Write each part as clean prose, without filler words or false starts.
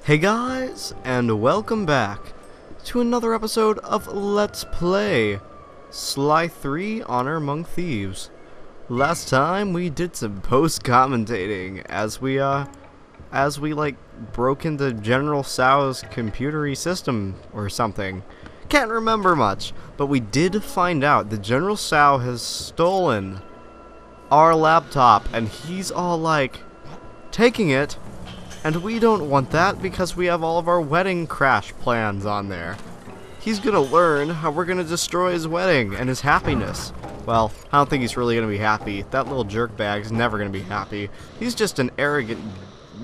Hey guys, and welcome back to another episode of Let's Play Sly 3 Honor Among Thieves. Last time we did some post-commentating as we broke into General Tsao's computer system or something. Can't remember much, but we did find out that General Tsao has stolen our laptop and he's all like taking it. And we don't want that because we have all of our wedding crash plans on there. He's gonna learn how we're gonna destroy his wedding and his happiness. Well, I don't think he's really gonna be happy. That little jerkbag's never gonna be happy. He's just an arrogant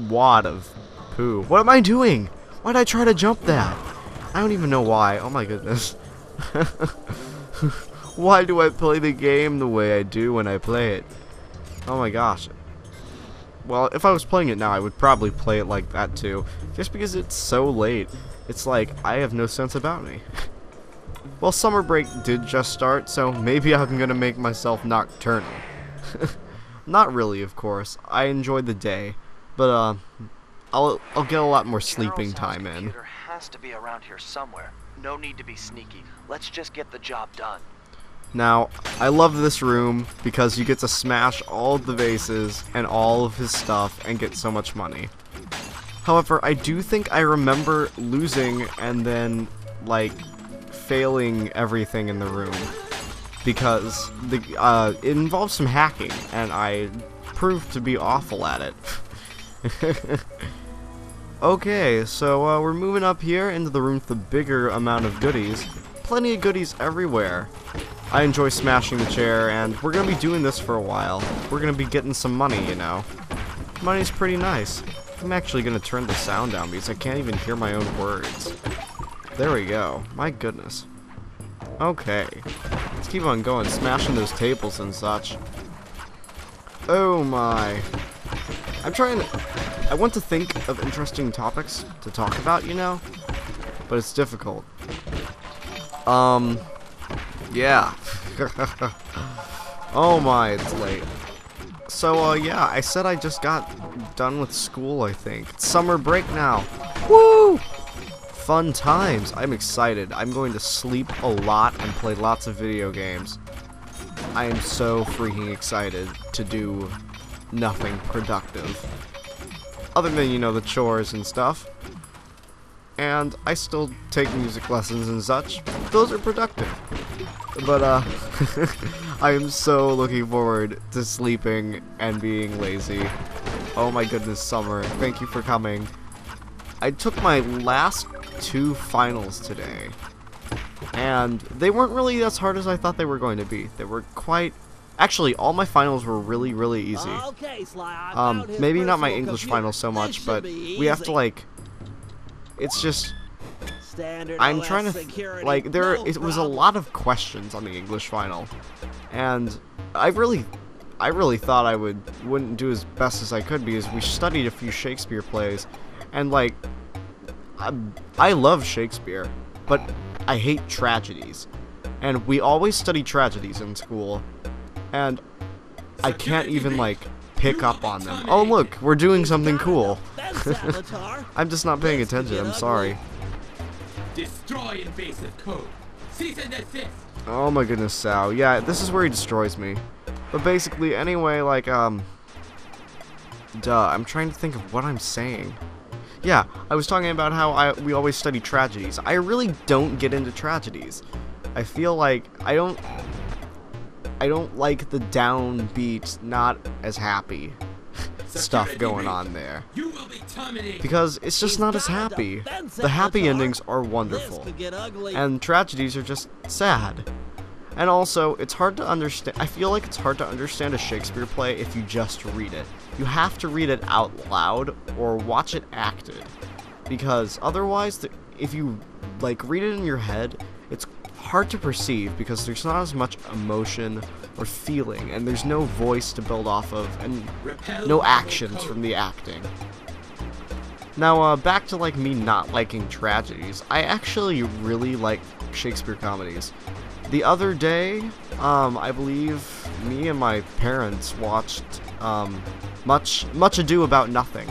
wad of poo. What am I doing? Why'd I try to jump that? I don't even know why. Oh my goodness. Why do I play the game the way I do when I play it? Oh my gosh. Well, if I was playing it now, I would probably play it like that too. Just because it's so late. It's like, I have no sense about me. Well, summer break did just start, so maybe I'm gonna make myself nocturnal. Not really, of course. I enjoyed the day. But, I'll get a lot more sleeping time in. Computer has to be around here somewhere. No need to be sneaky. Let's just get the job done. Now, I love this room because you get to smash all of the vases and all of his stuff and get so much money. However, I do think I remember losing and then, like, failing everything in the room. Because it involves some hacking, and I proved to be awful at it. Okay, so we're moving up here into the room with the bigger amount of goodies. Plenty of goodies everywhere. I enjoy smashing the chair, and we're going to be doing this for a while. We're going to be getting some money, you know. Money's pretty nice. I'm actually going to turn the sound down because I can't even hear my own words. There we go. My goodness. Okay. Let's keep on going, smashing those tables and such. Oh my. I want to think of interesting topics to talk about, you know, but it's difficult. Yeah. Oh my, it's late. So, yeah, I said I just got done with school, I think. It's summer break now. Woo! Fun times. I'm excited. I'm going to sleep a lot and play lots of video games. I am so freaking excited to do nothing productive. Other than, you know, the chores and stuff. And I still take music lessons and such. Those are productive. But, I am so looking forward to sleeping and being lazy. Oh my goodness, summer. Thank you for coming. I took my last 2 finals today. And they weren't really as hard as I thought they were going to be. They were quite... Actually, all my finals were really, really easy. Okay, Sly, maybe not my English finals so much, but we have to, like... It's just... I'm trying to, like, it was a lot of questions on the English final, and I really thought I wouldn't do as best as I could because we studied a few Shakespeare plays, and like, I love Shakespeare, but I hate tragedies, and we always study tragedies in school, and I can't even like pick up on them. Oh look, we're doing something cool. I'm just not paying attention. I'm sorry. Destroy invasive code. Cease and desist. Oh my goodness, Tsao. Yeah, this is where he destroys me. But basically, anyway, like, I'm trying to think of what I'm saying. Yeah, I was talking about how we always study tragedies. I really don't get into tragedies. I feel like I don't like the downbeat, not as happy stuff going on there. You will be terminated. Because it's just not as happy. The happy endings are wonderful. And tragedies are just sad. And also, it's hard to understand. I feel like it's hard to understand a Shakespeare play if you just read it. You have to read it out loud or watch it acted. Because otherwise, if you like read it in your head, it's hard to perceive because there's not as much emotion or feeling, and there's no voice to build off of, and no actions from the acting. Now, back to like me not liking tragedies. I actually really like Shakespeare comedies. The other day, I believe me and my parents watched Much Ado About Nothing.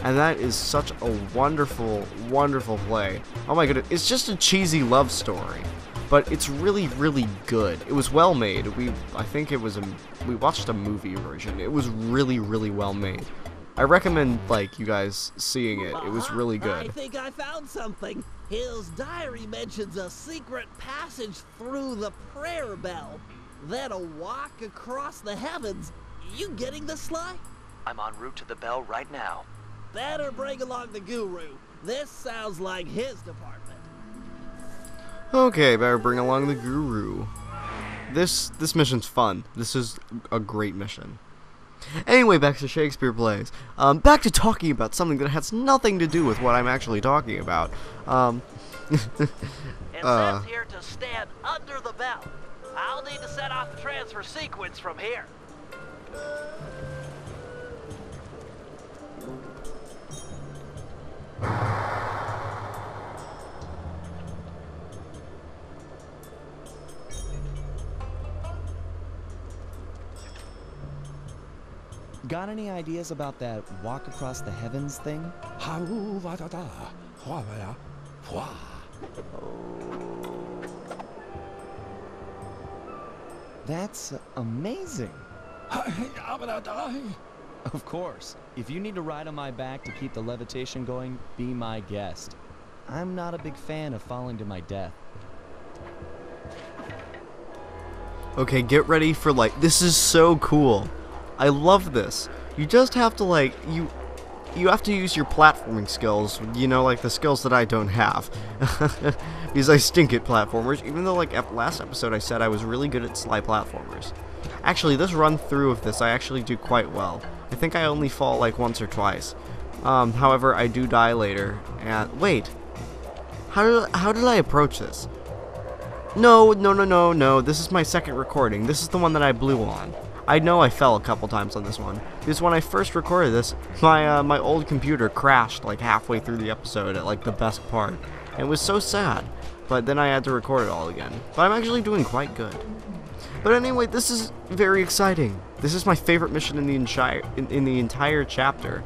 And that is such a wonderful, wonderful play. Oh my goodness, it's just a cheesy love story, but it's really, really good. It was well made. I think it was we watched a movie version. It was really, really well made. I recommend, like, you guys seeing it. It was really good. I think I found something. His diary mentions a secret passage through the prayer bell, then a walk across the heavens. You getting this, Sly? I'm en route to the bell right now. Better bring along the guru. This sounds like his department. Okay, better bring along the guru. This mission's fun. This is a great mission. Anyway, back to Shakespeare plays. Back to talking about something that has nothing to do with what I'm actually talking about. It says here to stand under the bell. I'll need to set off the transfer sequence from here. Got any ideas about that walk across the heavens thing? That's amazing. Of course. If you need to ride on my back to keep the levitation going, be my guest. I'm not a big fan of falling to my death. Okay, get ready for, like, this is so cool. I love this. You just have to, like, you have to use your platforming skills, you know, like the skills that I don't have. Because I stink at platformers, even though, like, last episode I said I was really good at Sly platformers. Actually, this run through of this I actually do quite well. I think I only fall, like, once or twice. However, I do die later. And, wait. How did I approach this? No, this is my second recording. This is the one that I blew on. I know I fell a couple times on this one, because when I first recorded this, my old computer crashed like halfway through the episode at like the best part. And it was so sad, but then I had to record it all again. But I'm actually doing quite good. But anyway, this is very exciting. This is my favorite mission in the entire chapter.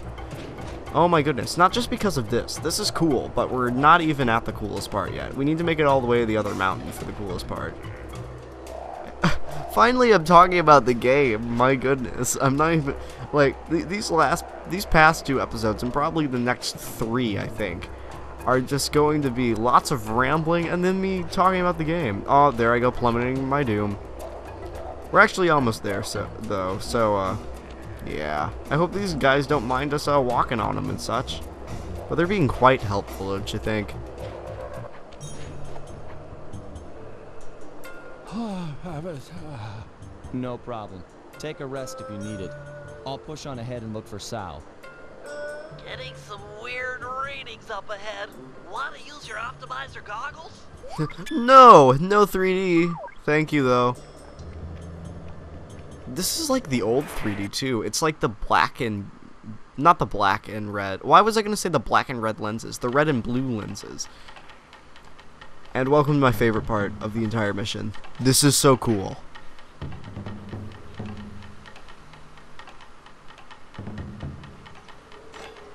Oh my goodness, not just because of this. This is cool, but we're not even at the coolest part yet. We need to make it all the way to the other mountain for the coolest part. Finally, I'm talking about the game. My goodness, I'm not even, like, these past 2 episodes, and probably the next 3, I think, are just going to be lots of rambling and then me talking about the game. Oh, there I go, plummeting my doom. We're actually almost there, so yeah. I hope these guys don't mind us walking on them and such. But they're being quite helpful, don't you think? No problem. Take a rest if you need it. I'll push on ahead and look for Tsao. Getting some weird readings up ahead. Want to use your optimizer goggles? No 3D. Thank you, though. This is like the old 3D, too. It's like the black and... not the black and red. Why was I going to say the black and red lenses? The red and blue lenses. And welcome to my favorite part of the entire mission. This is so cool.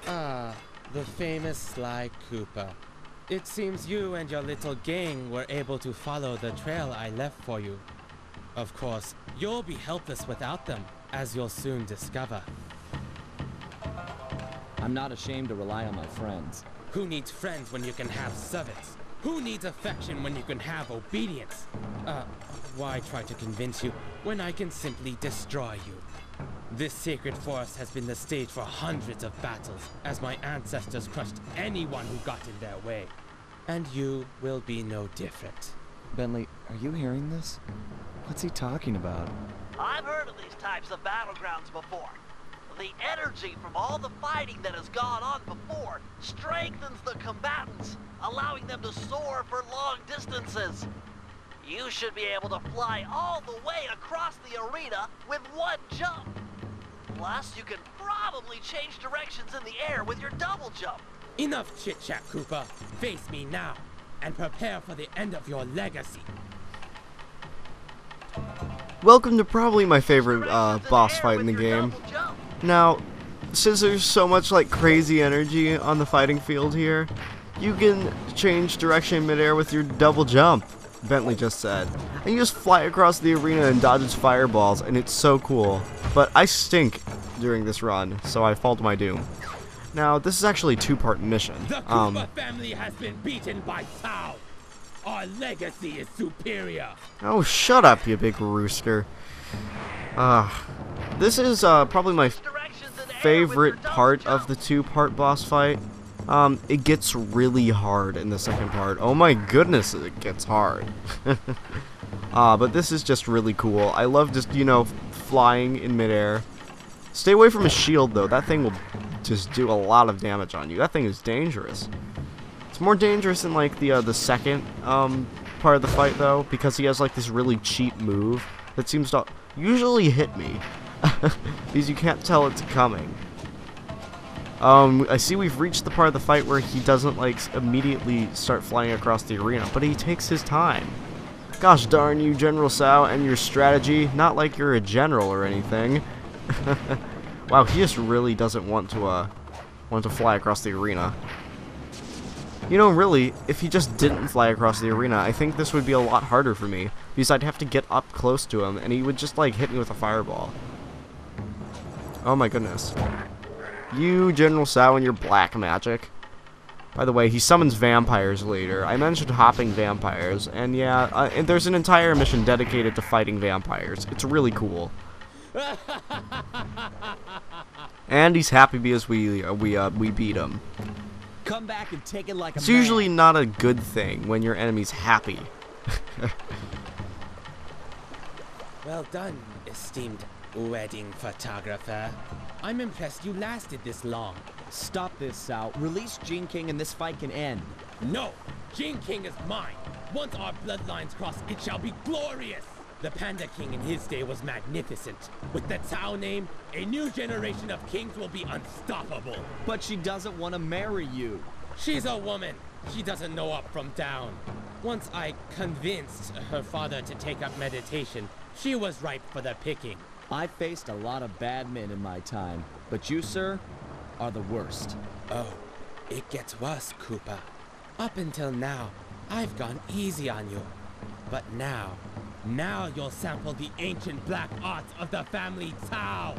Ah, the famous Sly Cooper. It seems you and your little gang were able to follow the trail I left for you. Of course, you'll be helpless without them, as you'll soon discover. I'm not ashamed to rely on my friends. Who needs friends when you can have servants? Who needs affection when you can have obedience? Why try to convince you when I can simply destroy you? This sacred forest has been the stage for hundreds of battles, as my ancestors crushed anyone who got in their way. And you will be no different. Bentley, are you hearing this? What's he talking about? I've heard of these types of battlegrounds before. The energy from all the fighting that has gone on before strengthens the combatants, allowing them to soar for long distances. You should be able to fly all the way across the arena with one jump. Plus, you can probably change directions in the air with your double jump. Enough chit-chat, Cooper. Face me now, and prepare for the end of your legacy. Welcome to probably my favorite boss fight in the game. Now, since there's so much like crazy energy on the fighting field here, you can change direction midair with your double jump, Bentley just said. And you just fly across the arena and dodges fireballs, and it's so cool. But I stink during this run, so I fall to my doom. Now, this is actually a two-part mission. The Koopa family has been beaten by Tsao. Our legacy is superior. Oh, shut up, you big rooster. This is probably my favorite part of the two-part boss fight. It gets really hard in the second part. Oh my goodness, it gets hard. But this is just really cool. I love just, you know, flying in midair. Stay away from his shield, though. That thing will just do a lot of damage on you. That thing is dangerous. It's more dangerous in, like, the second, part of the fight, though, because he has, like, this really cheap move that seems to usually hit me. Because you can't tell it's coming. I see we've reached the part of the fight where he doesn't, like, immediately start flying across the arena, but he takes his time. Gosh darn you, General Tsao, and your strategy. Not like you're a general or anything. Wow, he just really doesn't want to fly across the arena. You know, really, if he just didn't fly across the arena, I think this would be a lot harder for me, because I'd have to get up close to him, and he would just, like, hit me with a fireball. Oh my goodness. You, General Tsao, and your black magic. By the way, he summons vampires later. I mentioned hopping vampires, and yeah, and there's an entire mission dedicated to fighting vampires. It's really cool. And he's happy because we beat him. Come back and take it like a It's man. usually not a good thing when your enemy's happy. Well done, esteemed wedding photographer. I'm impressed you lasted this long. Stop this, Tsao. Release Gene King and this fight can end. No! Gene King is mine! Once our bloodlines cross, it shall be glorious! The Panda King in his day was magnificent. With the Tsao name, a new generation of kings will be unstoppable. But she doesn't want to marry you. She's a woman. She doesn't know up from down. Once I convinced her father to take up meditation, she was ripe for the picking. I faced a lot of bad men in my time, but you, sir, are the worst. Oh, it gets worse, Koopa. Up until now, I've gone easy on you. But now you'll sample the ancient black arts of the family Tsao.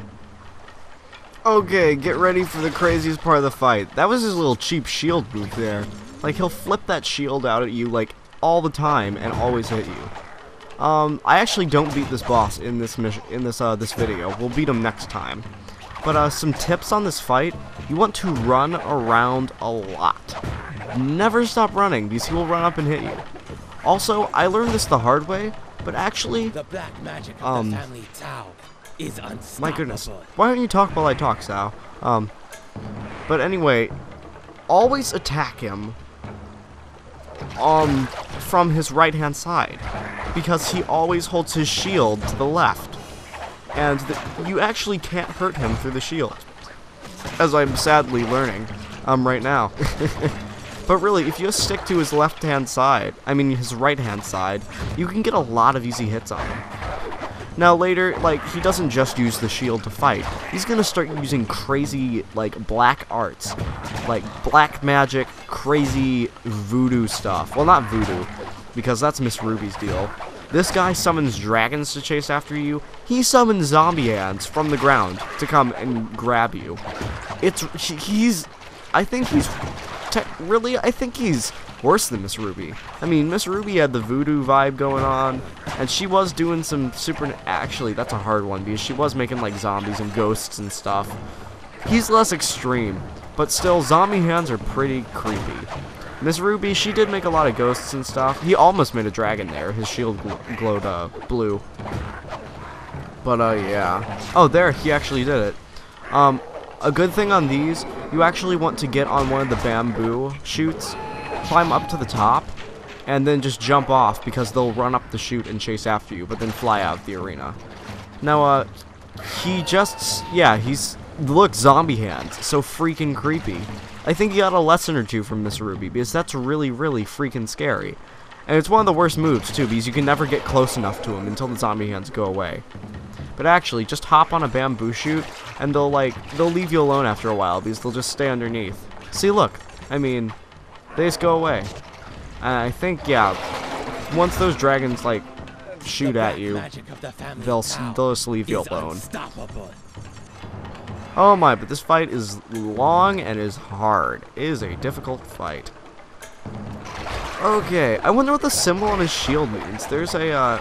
Okay, get ready for the craziest part of the fight. That was his little cheap shield move there. Like, he'll flip that shield out at you, like, all the time and always hit you. I actually don't beat this boss in this mission, this video. We'll beat him next time. But, some tips on this fight. You want to run around a lot. Never stop running, because he will run up and hit you. Also, I learned this the hard way, but actually... The black magic of the family Tsao is unstoppable. My goodness. Why don't you talk while I talk, Tsao? But anyway, always attack him from his right-hand side, because he always holds his shield to the left. And you actually can't hurt him through the shield, as I'm sadly learning right now. But really, if you just stick to his left-hand side, I mean his right-hand side, you can get a lot of easy hits on him. Now later, like, he doesn't just use the shield to fight. He's gonna start using crazy, like, black arts. Like, black magic, crazy voodoo stuff. Well, not voodoo, because that's Miss Ruby's deal. This guy summons dragons to chase after you. He summons zombie ants from the ground to come and grab you. I think he's worse than Miss Ruby. I mean, Miss Ruby had the voodoo vibe going on, and she was doing some actually, that's a hard one, because she was making, like, zombies and ghosts and stuff. He's less extreme, but still, zombie hands are pretty creepy. Miss Ruby, she did make a lot of ghosts and stuff. He almost made a dragon there. His shield glowed blue. But, yeah. Oh, there, he actually did it. A good thing on these, you actually want to get on one of the bamboo shoots, climb up to the top, and then just jump off, because they'll run up the chute and chase after you, but then fly out of the arena. Now, look, zombie hands, so freaking creepy. I think you got a lesson or two from Miss Ruby, because that's really, really freaking scary. And it's one of the worst moves, too, because you can never get close enough to him until the zombie hands go away. But actually, just hop on a bamboo shoot, and they'll leave you alone after a while, because they'll just stay underneath. See, look. I mean, they just go away. And I think, yeah, once those dragons, like, shoot at you, they'll just leave you alone. Oh my, but this fight is long and is hard. It is a difficult fight. Okay, I wonder what the symbol on his shield means. There's a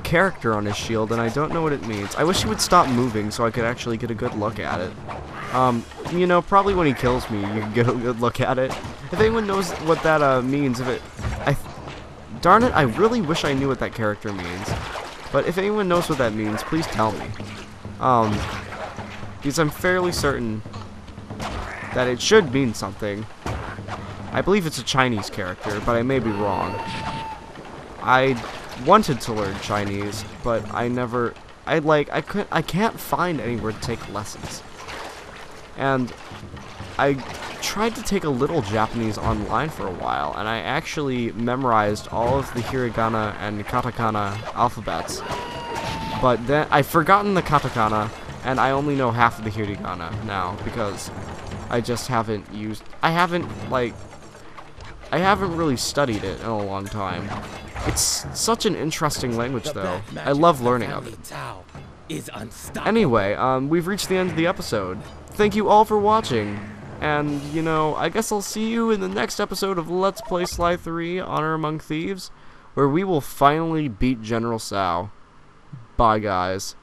character on his shield, and I don't know what it means. I wish he would stop moving so I could actually get a good look at it. You know, probably when he kills me, you can get a good look at it. If anyone knows what that means, darn it, I really wish I knew what that character means. But if anyone knows what that means, please tell me. Because I'm fairly certain that it should mean something. I believe it's a Chinese character, but I may be wrong. I wanted to learn Chinese, but I can't find anywhere to take lessons. And I tried to take a little Japanese online for a while, and I actually memorized all of the hiragana and katakana alphabets. But then I've forgotten the katakana, and I only know half of the hiragana now, because I just haven't really studied it in a long time. It's such an interesting language, though. I love learning of it. Anyway, we've reached the end of the episode. Thank you all for watching. And, you know, I guess I'll see you in the next episode of Let's Play Sly 3, Honor Among Thieves, where we will finally beat General Tsao. Bye, guys.